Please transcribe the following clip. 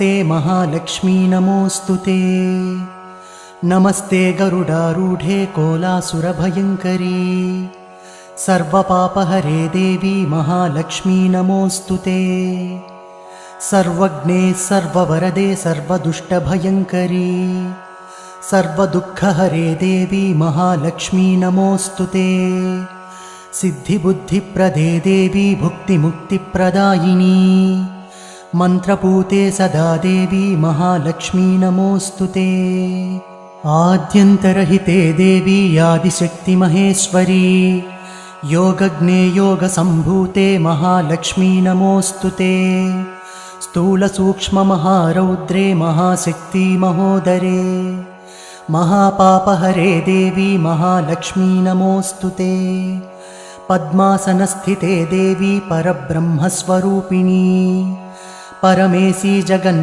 नमस्ते महालक्ष्मी नमोऽस्तुते। नमस्ते गरुडारूढे कोलासुरभयङ्करी सर्वपापहरे देवी महालक्ष्मी नमोऽस्तुते। सर्वज्ञे सर्ववरदे सर्वदुष्टभयङ्करी सर्वदुःखहरे देवी महालक्ष्मी नमोऽस्तुते। सिद्धिबुद्धिप्रदे देवी भुक्तिमुक्तिप्रदायिनी मन्त्रपूते सदा देवी महालक्ष्मी नमोऽस्तुते। आद्यन्तरहिते देवी आदिशक्तिमहेश्वरी योगज्ञे योगसम्भूते महालक्ष्मी नमोऽस्तुते। स्थूलसूक्ष्ममहारौद्रे महाशक्ति महोदरे महापापहरे देवी महालक्ष्मी नमोऽस्तुते। पद्मासनस्थिते देवी परब्रह्मस्वरूपिणी परमेशी जगन्